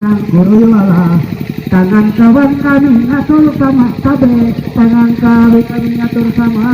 guru lala tangan kawan kami ngatur sama kabe tangan kami ngatur sama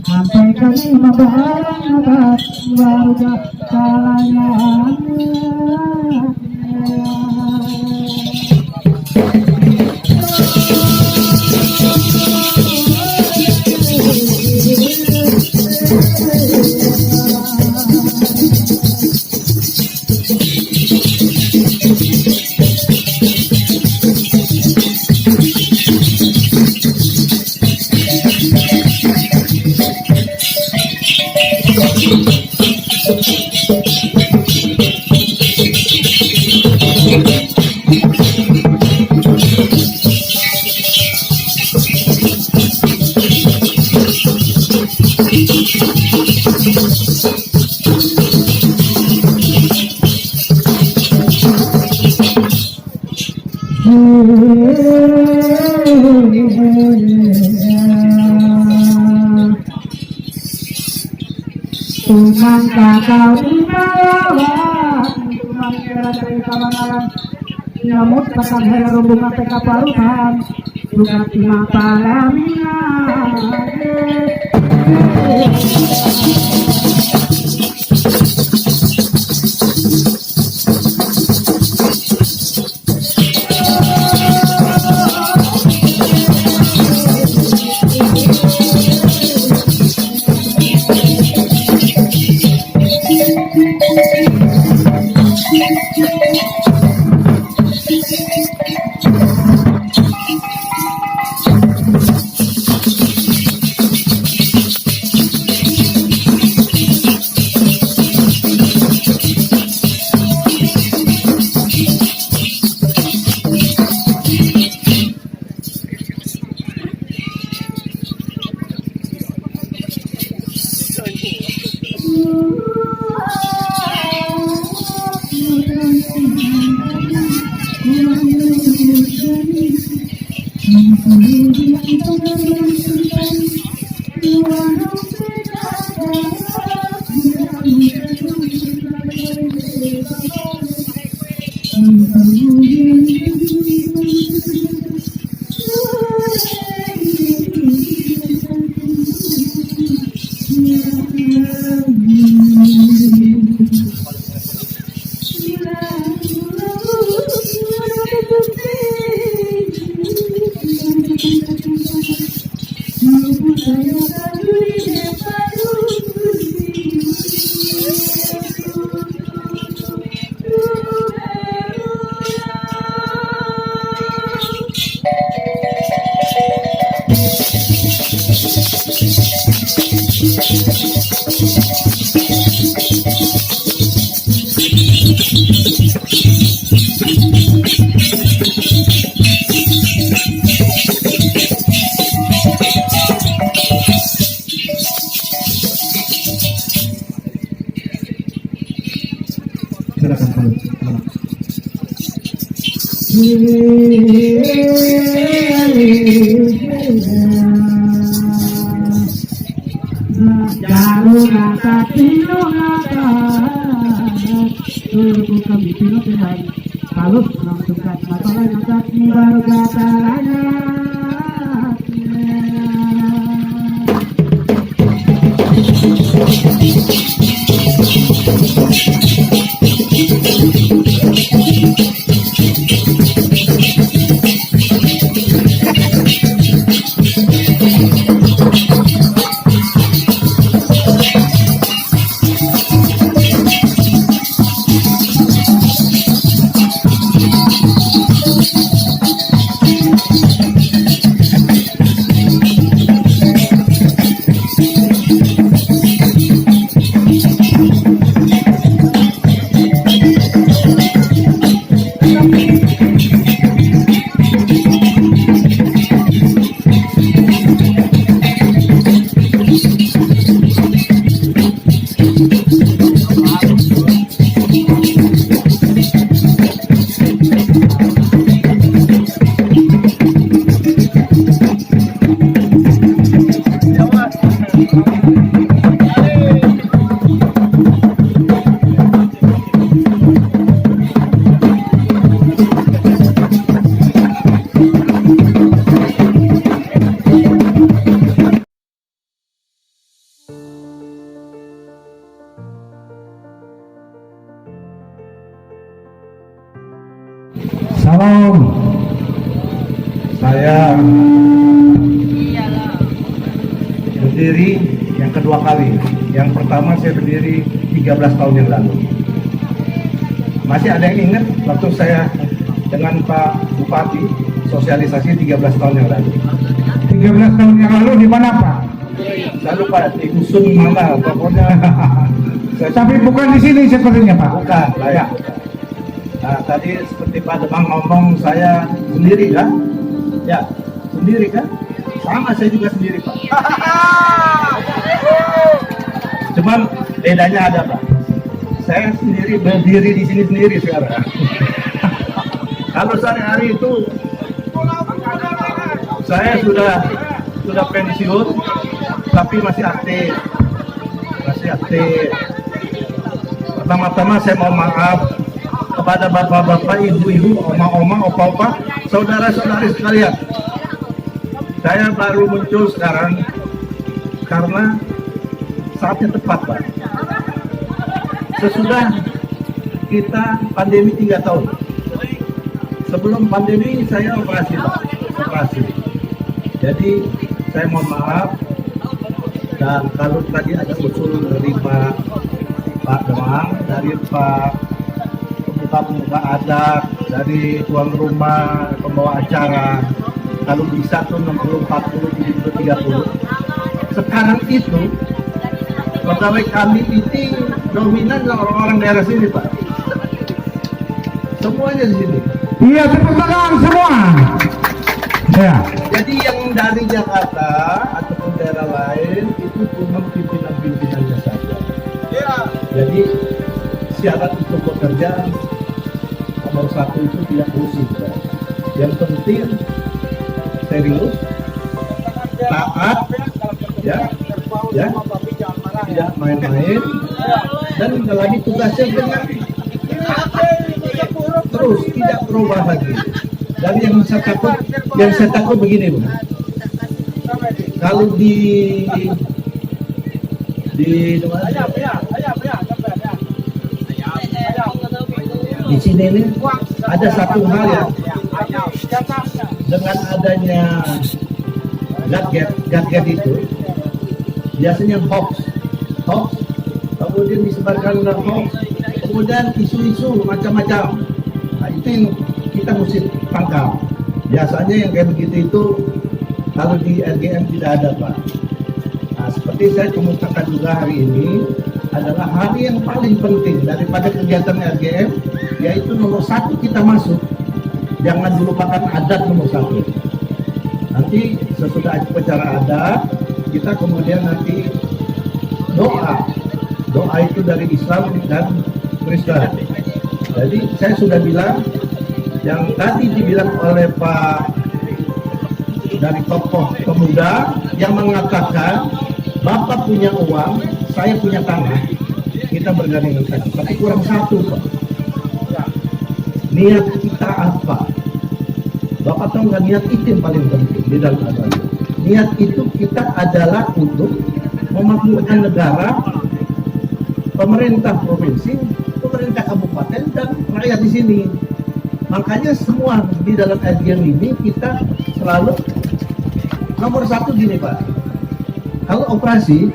sampai kami membawa warga kalangan Tuhan kakau di bawah Tuhan kira dari kawan-kawan nyamut pasang hela rombongan PK Parutan Tuhan timah palamina Salam. Saya berdiri yang kedua kali. Yang pertama saya berdiri 13 tahun yang lalu. Masih ada yang ingat waktu saya dengan Pak Bupati sosialisasi 13 tahun yang lalu. 13 tahun yang lalu di mana Pak? Saya lupa di dusun mana, pokoknya. Tapi bukan di sini sepertinya Pak. Bukan, ya. Nah, tadi seperti Pak Demang ngomong saya sendiri kan? Ya, sendiri kan? Sama saya juga sendiri Pak. Cuman bedanya ada Pak. Saya sendiri berdiri di sini sendiri sekarang. Kalau sehari-hari itu saya sudah pensiun, tapi masih aktif. Pertama-tama saya mau maaf kepada bapak-bapak, ibu-ibu, oma-oma, opa-opa, saudara-saudari sekalian. Saya baru muncul sekarang karena saatnya tepat, Pak. Sesudah kita pandemi 3 tahun. Sebelum pandemi saya operasi, Pak. Operasi. Jadi saya mohon maaf. Dan kalau tadi ada usul dari Pak Demang, dari Pak pemuka adat, dari tuan rumah, pembawa acara, kalau bisa tuh 60, 40, 70, 30. Sekarang itu pegawai kami itu dominan orang-orang daerah sini Pak. Semuanya di sini. Iya, tepuk tangan semua. Ya. Jadi yang dari Jakarta ataupun daerah lain itu cuma pimpinan-pimpinannya saja. Ya. Jadi syarat untuk bekerja nomor 1 itu tidak pusing. Yang penting serius, taat, ya, tidak main-main, dan lagi tugasnya benar. Terus tidak berubah lagi. Dari yang saya takut begini, Bu. Kalau di sini ini ada satu hal ya, dengan adanya gadget itu biasanya hoax, kemudian disebarkan hoax, kemudian isu-isu macam-macam. Nah, itu yang kita mesti tangkap. Biasanya yang kayak begitu itu kalau di RGM tidak ada, Pak. Nah, seperti saya kemukakan juga hari ini adalah hari yang paling penting daripada kegiatan RGM, yaitu nomor 1 kita masuk. Jangan dilupakan adat nomor 1. Nanti sesudah acara adat, kita kemudian nanti doa itu dari Islam dan Kristen. Jadi saya sudah bilang yang tadi dibilang oleh Pak dari tokoh pemuda yang mengatakan Bapak punya uang, saya punya tanah, kita bergandingan tangan. Tapi kurang satu, Pak. Niat kita apa? Bapak tahu nggak, niat itu yang paling penting di dalam agama. Niat itu kita adalah untuk memakmurkan negara, pemerintah provinsi, pemerintah kabupaten, dan rakyat di sini. Makanya semua di dalam RGM ini kita selalu nomor 1 gini, Pak. Kalau operasi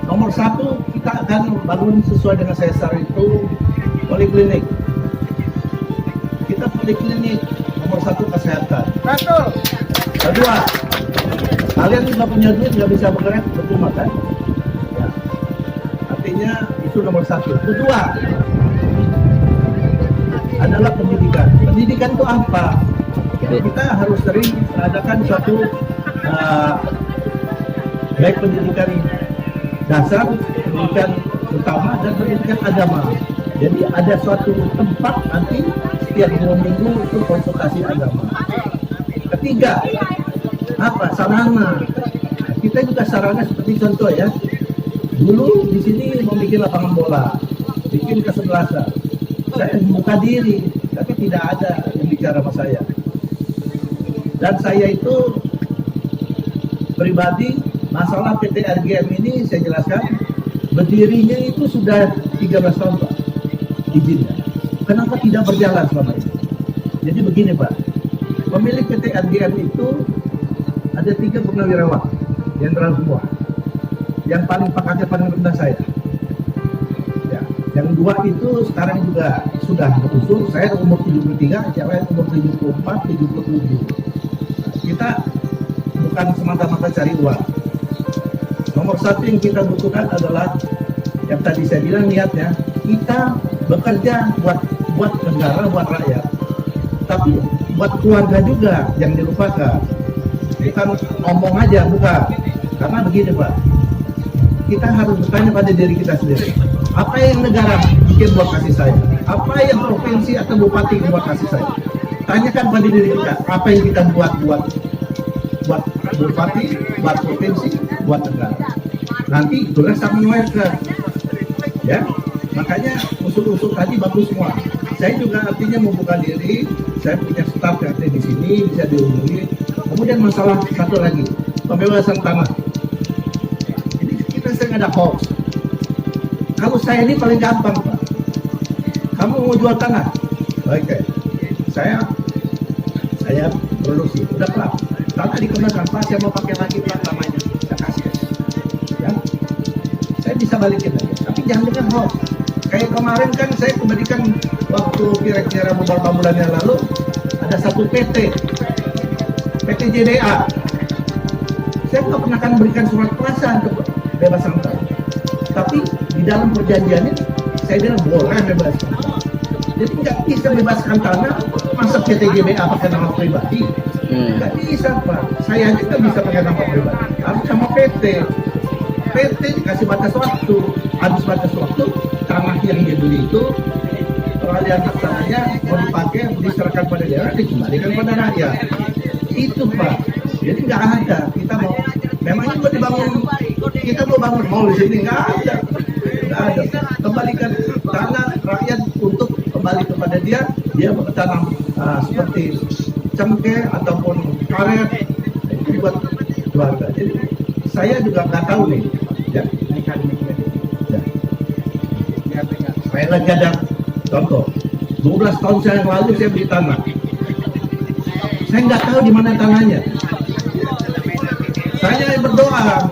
nomor 1 kita akan bangun sesuai dengan sesar itu poliklinik. Kita poliklinik nomor 1 kesehatan. Kedua, kalian nggak punya duit, nggak bisa bergerak, percuma kan? Ya. Artinya itu nomor 1. Kedua adalah pendidikan. Pendidikan itu apa? Kita harus sering mengadakan suatu baik pendidikan dasar, pendidikan utama, dan pendidikan agama. Jadi ada suatu tempat nanti setiap 2 minggu itu konsultasi agama. Ketiga, apa? Sarana. Kita juga sarana seperti contoh ya. Dulu di sini mau bikin lapangan bola, bikin kesebelasan. Saya membuka diri, tapi tidak ada yang bicara sama saya. Dan saya itu pribadi, masalah PT RGM ini saya jelaskan, berdirinya itu sudah 13 tahun Pak, izinnya. Kenapa tidak berjalan selama ini? Jadi begini Pak, pemilik PT AGN itu ada 3 purnawirawan, jenderal semua. Yang paling pangkatnya paling rendah saya. Ya, yang 2 itu sekarang juga sudah berusul. Saya umur 73, yang lain umur 74, 77. Kita bukan semata-mata cari uang. Nomor 1 yang kita butuhkan adalah yang tadi saya bilang niatnya, kita bekerja buat negara, buat rakyat. Tapi buat keluarga juga yang dilupakan. Bukan ngomong aja, bukan. Karena begini Pak, kita harus bertanya pada diri kita sendiri. Apa yang negara bikin buat kasih saya? Apa yang provinsi atau bupati buat kasih saya? Tanyakan pada diri kita, apa yang kita buat bupati, buat provinsi, buat negara. Nanti itulah sama mereka. Ya, makanya usul-usul tadi bagus semua. Saya juga artinya membuka diri, saya punya staf yang ada di sini, bisa dihubungi. Kemudian masalah satu lagi, pembebasan tanah. Ini kita sering ada hoax. Kalau saya ini paling gampang Pak. Kamu mau jual tanah? Oke. Saya produksi, udah Pak. Tanah dikenakan Pak, saya mau pakai lagi Pak namanya. Saya kasih. Ya. Saya bisa balikin lagi, tapi jangan dengan hoax. Kayak kemarin kan saya kembalikan waktu kira-kira beberapa bulan yang lalu ada satu PT JDA. Saya nggak pernah akan berikan surat kuasa untuk bebasan tanah. Tapi di dalam perjanjiannya saya bilang boleh bebaskan. Jadi nggak bisa bebaskan tanah masa PT JDA pakai nama pribadi. Nggak bisa Pak. Saya aja nggak bisa pakai nama pribadi. Harus sama PT. PT dikasih batas waktu. Habis batas waktu, tanah yang dia beli itu peralihan hak tanahnya mau dipakai, diserahkan pada daerah, dikembalikan pada rakyat. Itu Pak. Jadi nggak ada. Kita mau, memangnya mau dibangun, kita mau bangun mall di sini nggak ada. Nggak ada. Kembalikan tanah rakyat untuk kembali kepada dia bertanam seperti cengkeh ataupun karet itu buat keluarga. Jadi saya juga nggak tahu nih. Ya. Saya lagi ada contoh, 12 tahun yang lalu saya beli tanah. Saya nggak tahu di mana tanahnya. Saya berdoa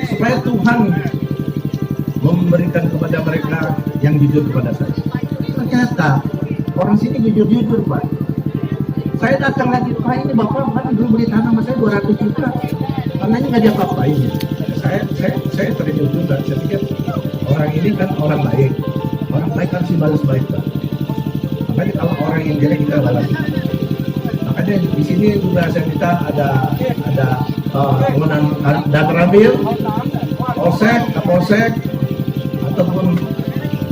supaya Tuhan memberikan kepada mereka yang jujur kepada saya. Ternyata orang sini jujur-jujur Pak. Saya datang lagi, Pak ini Bapak kan dulu beli tanah sama saya 200 juta. Tanahnya nggak diapa-apain. Saya terjun juga. Saya pikir orang ini kan orang baik. Orang baik kan sih balas baik Pak. Makanya kalau orang yang jelek kita balas. Makanya di sini juga saya minta ada penggunaan Danramil, Polsek, Kapolsek, ataupun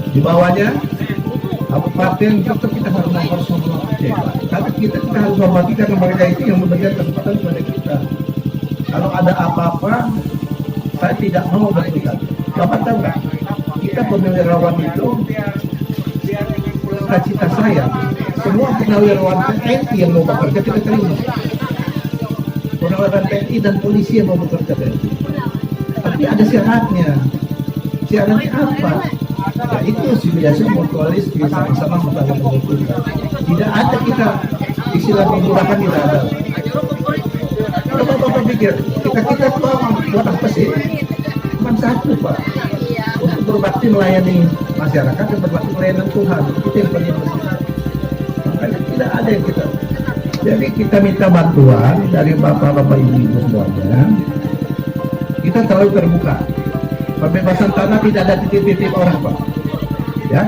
di bawahnya kabupaten, tetap kita harus memperhatikan. Tapi kita harus memperhatikan mereka itu yang memberikan kesempatan kepada kita. Kalau ada apa-apa, saya tidak mau berhentikan. Bapak tahu nggak? Kita purnawirawan itu, cita-cita saya, semua purnawirawan TNI yang mau bekerja kita terima. Purnawirawan TNI dan polisi yang mau bekerja TNI. Tapi ada syaratnya. Syaratnya apa? Ya itu biasa mutualis, sama-sama saling menguntungkan. Tidak ada kita istilah menggunakan tidak ada. Kalau Bapak pikir kita buat apa sih? Cuma satu Pak, untuk berbakti melayani masyarakat dan berbakti melayani Tuhan. Itu yang paling penting. Makanya tidak ada yang kita. Jadi kita minta bantuan dari bapak-bapak ibu semuanya. Kita terlalu terbuka. Pembebasan tanah tidak ada titik-titik orang Pak. Ya,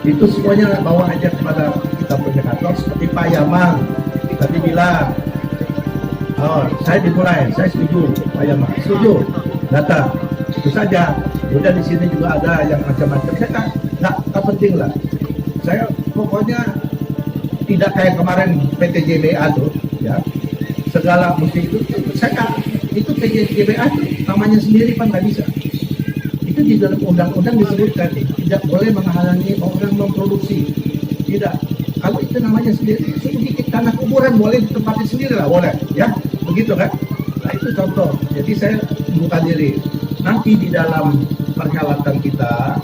itu semuanya bawa aja kepada kita punya kantor seperti Pak Yaman tadi bilang, oh saya dimulai, saya setuju Pak Yaman, setuju, datang, itu saja. Udah di sini juga ada yang macam-macam. Saya nggak penting lah. Saya pokoknya tidak kayak kemarin PT JBA tuh, ya segala mesti itu. Saya itu PT JBA namanya sendiri Pak nggak bisa. Itu di dalam undang-undang disebutkan tidak boleh menghalangi orang memproduksi. Tidak. Kalau itu namanya sendiri, sedikit tanah kuburan boleh ditempatin sendiri lah, boleh, ya, begitu kan? Nah itu contoh. Jadi saya buka diri. Nanti di dalam perhelatan kita,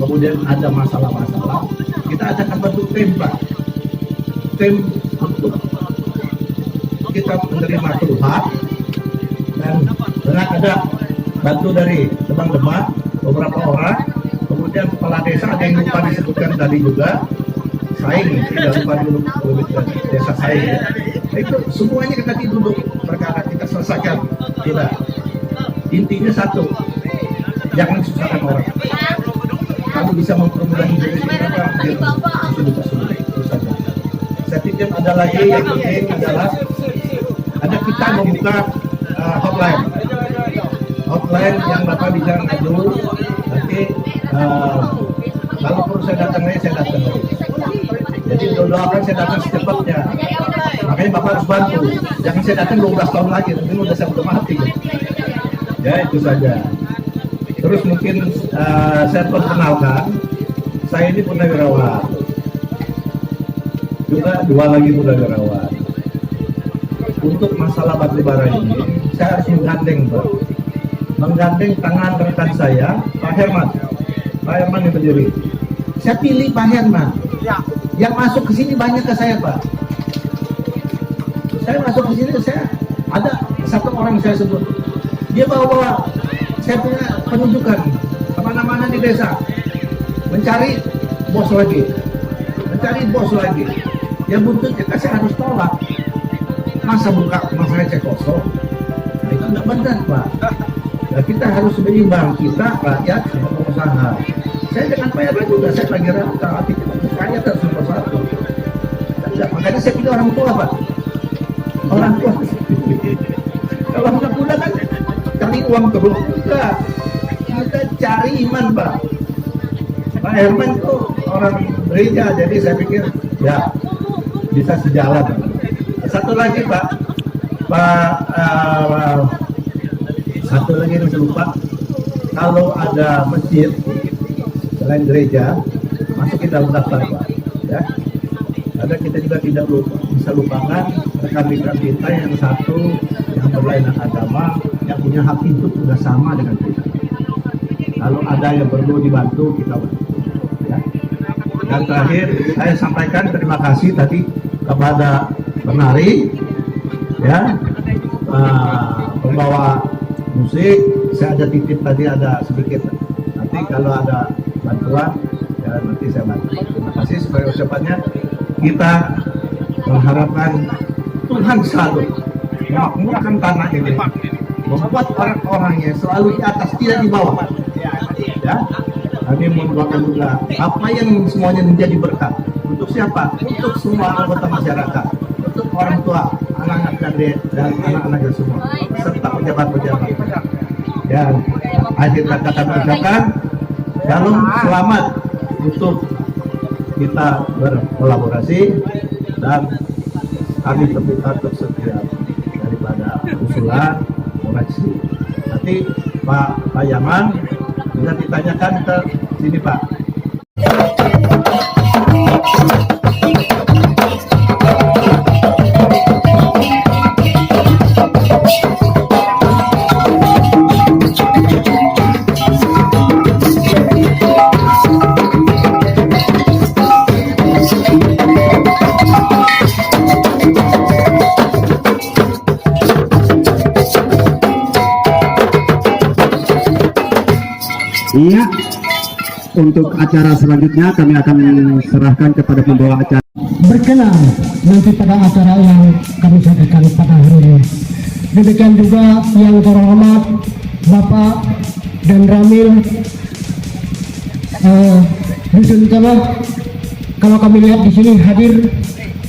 kemudian ada masalah-masalah, kita akan bentuk tim Pak, tim untuk kita menerima keluhan dan ada bantu dari teman-teman beberapa orang, kemudian kepala desa ada yang lupa disebutkan tadi juga, Saing tidak lupa dulu desa Saing. Itu semuanya kita duduk perkara kita selesaikan. Tidak, intinya satu, jangan susahkan orang. Kamu bisa mempermudah hidup kita, itu saja. Saya pikir ada lagi yang penting adalah ada kita membuka hotline yang Bapak bisa ngadu. Nanti kalau perlu saya datang lagi, saya datang lagi. Jadi doakan saya datang secepatnya. Makanya Bapak harus bantu. Jangan saya datang 12 tahun lagi, nanti udah saya udah mati. Ya itu saja. Terus mungkin saya perkenalkan, saya ini purnawirawan. Juga 2 lagi purnawirawan. Untuk masalah batubara ini, saya harus menggandeng tangan rekan saya, Pak Herman. Pak Herman yang berdiri. Saya pilih Pak Herman. Yang masuk ke sini banyak ke saya, Pak. Saya masuk ke sini, saya ada satu orang yang saya sebut. Dia bawa saya punya penunjukan kemana-mana di desa, mencari bos lagi. Ya buntutnya kan saya harus tolak. Masa buka masalah cek kosong, nah, itu nggak benar Pak. Nah, kita harus berimbang, kita rakyat sama pengusaha. Saya dengan Pak Herman juga, saya lagi rata, tapi rakyat harus nomor satu. Makanya saya pilih orang tua Pak. Orang tua. Kalau anak muda kan cari uang terus, enggak. Kita cari iman Pak. Pak Herman itu orang gereja, jadi saya pikir ya bisa sejalan. Satu lagi Pak, satu lagi yang saya lupa, kalau ada masjid selain gereja, masukin dalam daftar Pak. Ya, ada kita juga tidak bisa lupakan rekan-rekan kita yang satu yang berlainan agama, yang punya hak hidup sudah sama dengan kita. Kalau ada yang perlu dibantu, kita bantu. Ya. Dan terakhir, saya sampaikan terima kasih tadi kepada penari, ya, pembawa musik. Saya ada titip tadi, ada sedikit. Nanti kalau ada bantuan, ya nanti saya bantu. Terima kasih. Sebagai ucapannya, kita mengharapkan Tuhan selalu memakmurkan tanah ini, membuat orang-orangnya selalu di atas, tidak di bawah. Ya, kami mendoakan juga apa yang semuanya menjadi berkat. Untuk siapa? Untuk semua anggota masyarakat, untuk orang tua, anak-anak dan anak-anaknya semua, serta pejabat-pejabat. Ya, akhir kata kami ucapkan, shalom, selamat untuk kita berkolaborasi dan kami terbuka untuk setiap daripada usulan koreksi. Nanti Pak Yaman bisa ditanyakan ke sini Pak. Iya, untuk acara selanjutnya kami akan serahkan kepada pembawa acara. Berkenan nanti pada acara yang kami sampaikan pada hari ini. Demikian juga yang terhormat Bapak dan Ramil Dusun Tengah. Kalau kami lihat di sini hadir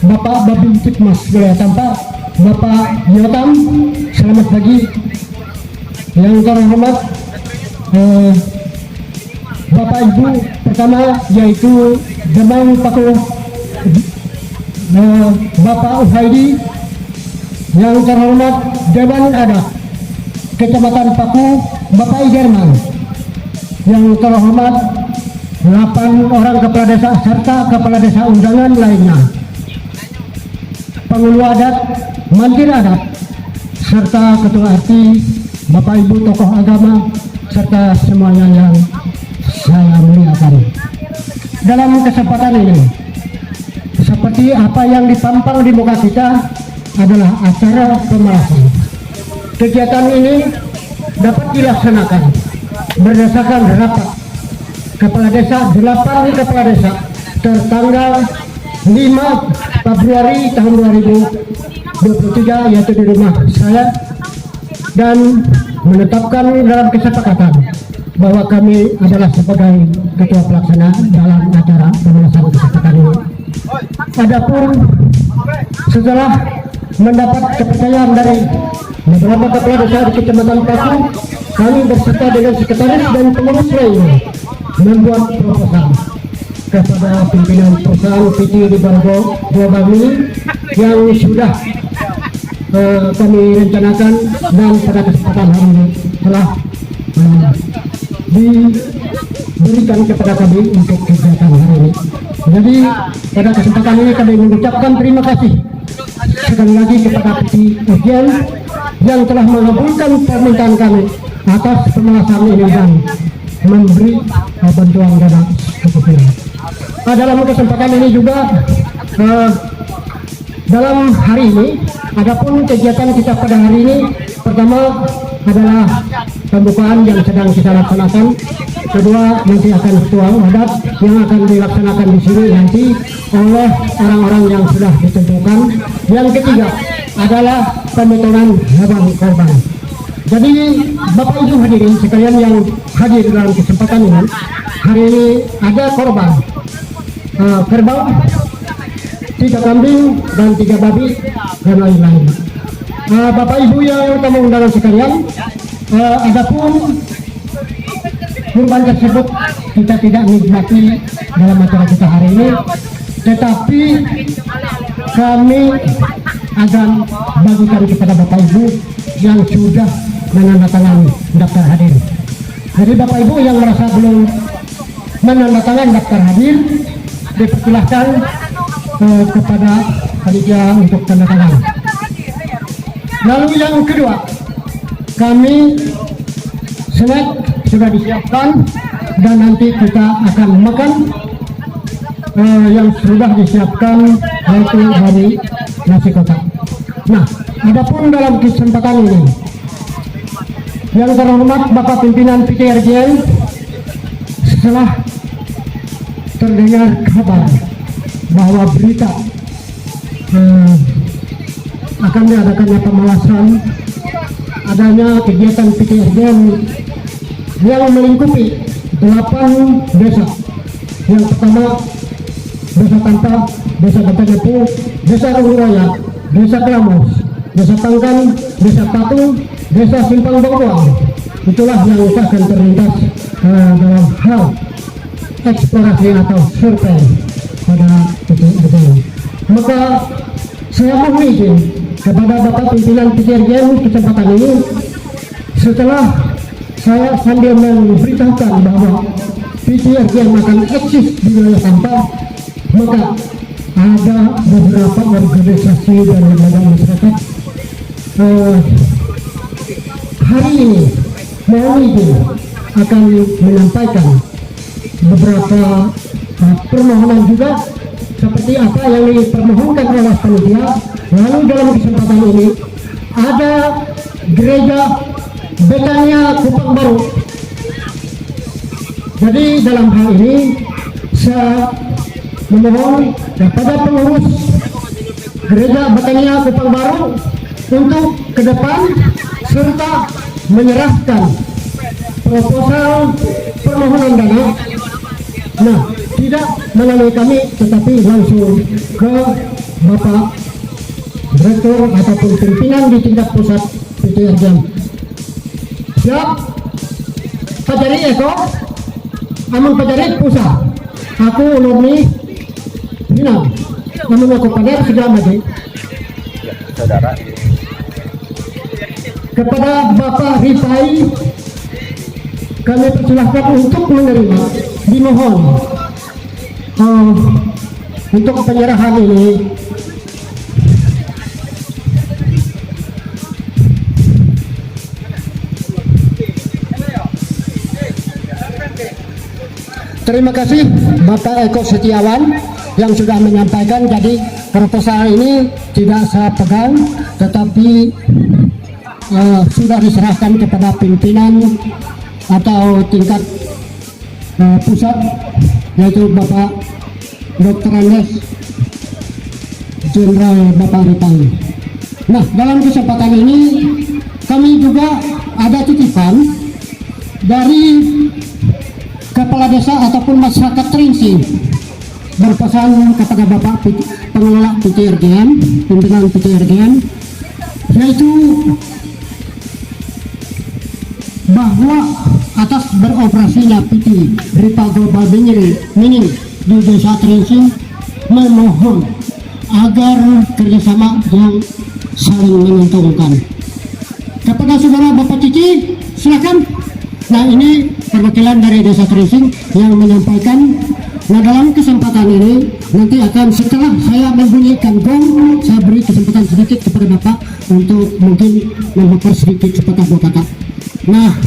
Bapak Babin Tikmas Wilayah Tampak, Bapak Yotam, selamat pagi. Yang terhormat Bapak Ibu pertama yaitu Demang Paku Bapak Uhaidi, yang terhormat Dewan Adat Kecamatan Paku Bapak Ijerman, yang terhormat 8 orang kepala desa serta kepala desa undangan lainnya, penghulu adat, mantir adat, serta ketua RT, Bapak Ibu tokoh agama, serta semuanya yang saya muliakan. dalam kesempatan ini, seperti apa yang dipampang di muka kita adalah acara pemalasan. Kegiatan ini dapat dilaksanakan berdasarkan rapat kepala desa, 8 kepala desa tertanggal 5 Februari tahun 2023, yaitu di rumah saya, dan menetapkan dalam kesepakatan bahwa kami adalah sebagai ketua pelaksana dalam acara pemalasan kesepakatan ini. Adapun setelah mendapat kepercayaan dari beberapa kepala desa di Kecamatan Paku, kami berserta dengan sekretaris dan pengurus lainnya membuat proposal kepada pimpinan perusahaan PT di Bargo Global ini yang sudah kami rencanakan, dan pada kesempatan hari ini telah diberikan kepada kami untuk kegiatan hari ini. Jadi pada kesempatan ini kami mengucapkan terima kasih sekali lagi kepada PT Urgen yang telah mengabulkan permintaan kami atas pemalasan ini dan memberi bantuan dana kebutuhan. Dalam kesempatan ini juga dalam hari ini, adapun kegiatan kita pada hari ini, pertama adalah pembukaan yang sedang kita laksanakan. Kedua, nanti akan ritual adat yang akan dilaksanakan di sini nanti oleh orang-orang yang sudah ditentukan. Yang ketiga adalah pemotongan hewan korban. Jadi Bapak Ibu hadirin sekalian yang hadir dalam kesempatan ini, hari ini ada korban kerbau, 3 kambing dan 3 babi dan lain-lain. Bapak Ibu yang tamu undangan sekalian, adapun kurban tersebut kita tidak nikmati dalam acara kita hari ini, tetapi kami akan bagikan kepada Bapak Ibu yang sudah menandatangani daftar hadir. Jadi Bapak Ibu yang merasa belum menandatangani daftar hadir, dipersilahkan kepada panitia untuk tanda tangan. Lalu yang kedua, kami snack sudah disiapkan dan nanti kita akan makan yang sudah disiapkan, yaitu dari nasi kotak. Nah, adapun dalam kesempatan ini, yang terhormat Bapak Pimpinan PTRGN, setelah terdengar kabar bahwa berita akan diadakannya pemalasan, adanya kegiatan PTRGN yang melingkupi 8 desa. Yang pertama Desa Tanpa, Desa Bantanepu, Desa Raya, Desa Kelamos, Desa Tangkan, Desa Patung, Desa Simpang Bawang. Itulah yang akan terlintas dalam hal eksplorasi atau survei pada titik itu. Maka saya mohon izin kepada Bapak Pimpinan PTRGN kesempatan ini, setelah saya sambil memberitahukan bahwa PTRGN akan eksis di wilayah Sampang, maka ada beberapa organisasi dan lembaga masyarakat hari ini mohon izin akan menyampaikan beberapa permohonan juga seperti apa yang dipermohonkan oleh panitia. Lalu dalam kesempatan ini ada gereja Betania Kupang Baru. Jadi dalam hal ini saya memohon kepada pengurus gereja Betania Kupang Baru untuk ke depan serta menyerahkan proposal permohonan dana. Nah, tidak melalui kami, tetapi langsung ke Bapak Direktur ataupun pimpinan di tingkat pusat PTRGN. Siap? Pajari Eko, amun pajari pusat. Aku Nurni Bina, amun aku pada segala maju. Saudara. Kepada Bapak Rifai, kami persilahkan untuk menerima, dimohon untuk penyerahan ini. Terima kasih Bapak Eko Setiawan yang sudah menyampaikan. Jadi proposal ini tidak saya pegang, tetapi sudah diserahkan kepada pimpinan atau tingkat pusat, yaitu Bapak Dr. Andes Jenderal Bapak Ripang. Nah, dalam kesempatan ini kami juga ada titipan dari kepala desa ataupun masyarakat Tringsing berpesan kepada Bapak pengelola PTRGN, pimpinan PTRGN, yaitu bahwa atas beroperasinya PT Ripa Global Mining di desa Tringsing memohon agar kerjasama yang saling menguntungkan. Kepada saudara Bapak Cici, silakan. Nah, ini perwakilan dari desa Tringsing yang menyampaikan. Nah, dalam kesempatan ini nanti akan setelah saya membunyikan gong, saya beri kesempatan sedikit kepada Bapak untuk mungkin membuka sedikit sepatah dua kata. Nah,